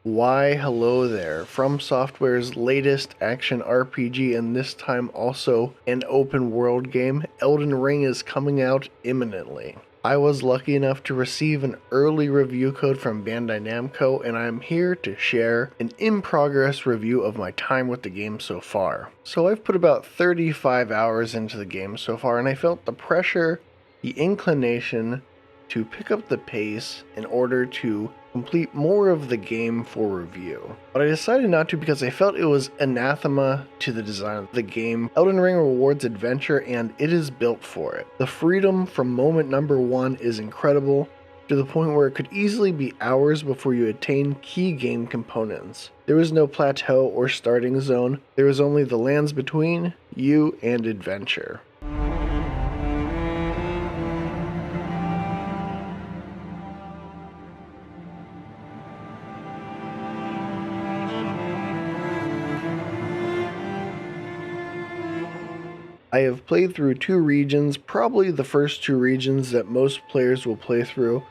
Why, hello there. Fromsoftware's latest action RPG and this time also an open world game, Elden Ring, is coming out imminently. I was lucky enough to receive an early review code from Bandai Namco, and I'm here to share an in-progress review of my time with the game so far. So I've put about 35 hours into the game so far, and I felt the pressure, the inclination to pick up the pace in order to complete more of the game for review. But I decided not to because I felt it was anathema to the design of the game. Elden Ring rewards adventure and it is built for it. The freedom from moment number one is incredible, to the point where it could easily be hours before you attain key game components. There is no plateau or starting zone, there is only the lands between you and adventure. I have played through two regions, probably the first two regions that most players will play through,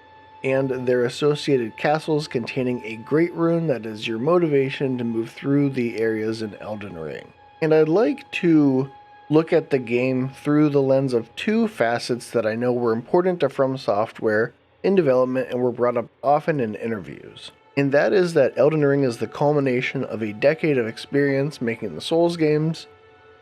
and their associated castles containing a great rune that is your motivation to move through the areas in Elden Ring. And I'd like to look at the game through the lens of two facets that I know were important to Fromsoftware in development and were brought up often in interviews. And that is that Elden Ring is the culmination of a decade of experience making the Souls games,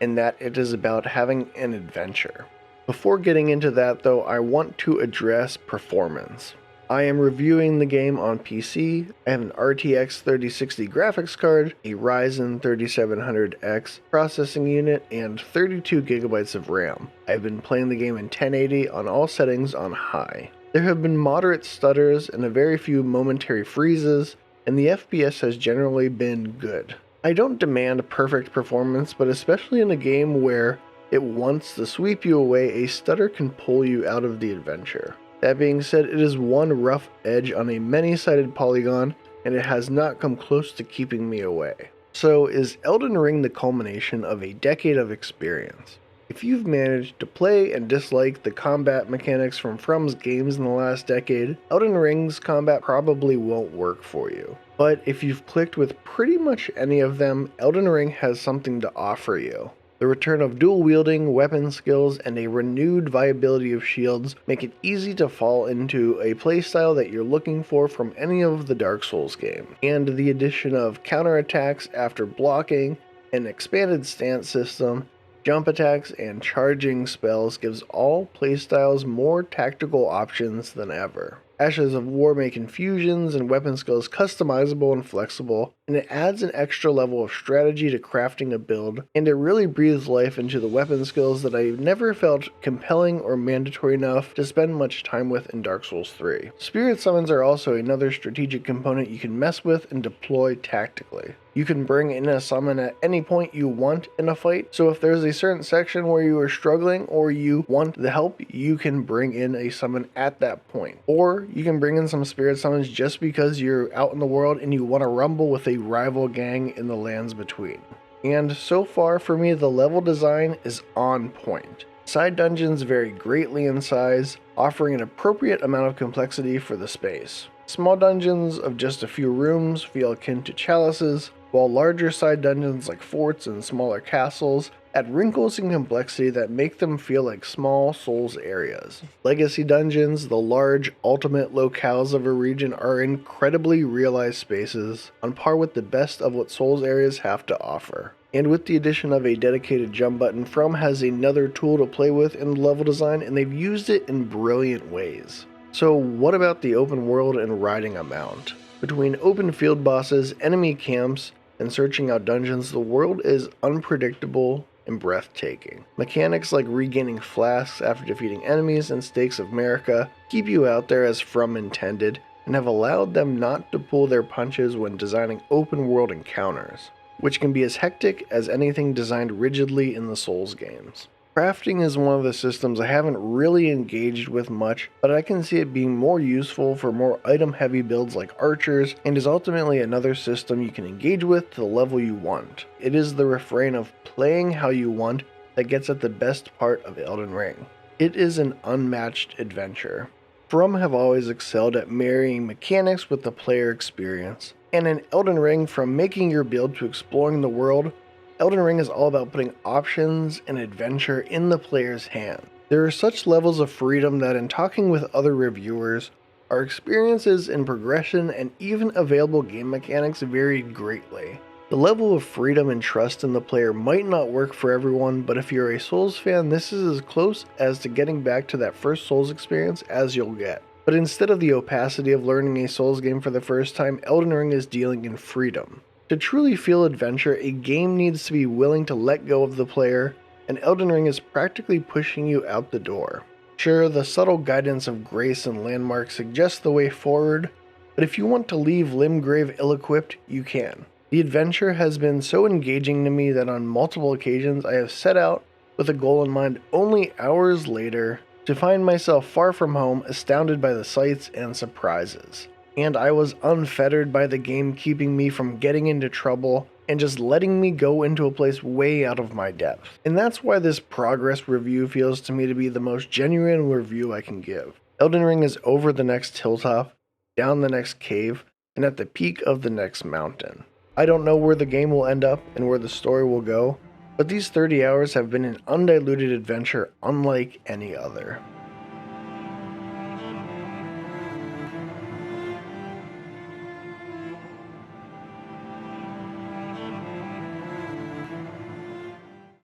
and that it is about having an adventure. Before getting into that though, I want to address performance. I am reviewing the game on PC. I have an RTX 3060 graphics card, a Ryzen 3700X processing unit, and 32 gigabytes of RAM. I've been playing the game in 1080 on all settings on high. There have been moderate stutters and a very few momentary freezes, and the FPS has generally been good. I don't demand perfect performance, but especially in a game where it wants to sweep you away, a stutter can pull you out of the adventure. That being said, it is one rough edge on a many-sided polygon, and it has not come close to keeping me away. So is Elden Ring the culmination of a decade of experience? If you've managed to play and dislike the combat mechanics from From's games in the last decade, Elden Ring's combat probably won't work for you. But if you've clicked with pretty much any of them, Elden Ring has something to offer you. The return of dual-wielding weapon skills and a renewed viability of shields make it easy to fall into a playstyle that you're looking for from any of the Dark Souls games. And the addition of counterattacks after blocking, an expanded stance system, jump attacks, and charging spells gives all playstyles more tactical options than ever. Ashes of War make infusions and weapon skills customizable and flexible, and it adds an extra level of strategy to crafting a build, and it really breathes life into the weapon skills that I never felt compelling or mandatory enough to spend much time with in Dark Souls 3. Spirit summons are also another strategic component you can mess with and deploy tactically. You can bring in a summon at any point you want in a fight, so if there's a certain section where you are struggling or you want the help, you can bring in a summon at that point. Or you can bring in some spirit summons just because you're out in the world and you want to rumble with a rival gang in the lands between. And so far for me, the level design is on point. Side dungeons vary greatly in size, offering an appropriate amount of complexity for the space. Small dungeons of just a few rooms feel akin to chalices, while larger side dungeons like forts and smaller castles add wrinkles and complexity that make them feel like small Souls areas. Legacy dungeons, the large ultimate locales of a region, are incredibly realized spaces, on par with the best of what Souls areas have to offer. And with the addition of a dedicated jump button, From has another tool to play with in the level design, and they've used it in brilliant ways. So what about the open world and riding amount? Between open field bosses, enemy camps, and searching out dungeons, the world is unpredictable and breathtaking. Mechanics like regaining flasks after defeating enemies and Stakes of Marika keep you out there as From intended, and have allowed them not to pull their punches when designing open world encounters, which can be as hectic as anything designed rigidly in the Souls games. Crafting is one of the systems I haven't really engaged with much, but I can see it being more useful for more item-heavy builds like archers, and is ultimately another system you can engage with to the level you want. It is the refrain of playing how you want that gets at the best part of Elden Ring. It is an unmatched adventure. From have always excelled at marrying mechanics with the player experience, And in Elden Ring, from making your build to exploring the world, Elden Ring is all about putting options and adventure in the player's hand. There are such levels of freedom that in talking with other reviewers, our experiences in progression and even available game mechanics varied greatly. The level of freedom and trust in the player might not work for everyone, but if you're a Souls fan, this is as close as to getting back to that first Souls experience as you'll get. But instead of the opacity of learning a Souls game for the first time, Elden Ring is dealing in freedom. To truly feel adventure, a game needs to be willing to let go of the player, and Elden Ring is practically pushing you out the door. Sure, the subtle guidance of grace and landmarks suggests the way forward, but if you want to leave Limgrave ill-equipped, you can. The adventure has been so engaging to me that on multiple occasions I have set out with a goal in mind only hours later to find myself far from home, astounded by the sights and surprises. And I was unfettered by the game keeping me from getting into trouble and just letting me go into a place way out of my depth. And that's why this progress review feels to me to be the most genuine review I can give. Elden Ring is over the next hilltop, down the next cave, and at the peak of the next mountain. I don't know where the game will end up and where the story will go, but these 30 hours have been an undiluted adventure unlike any other.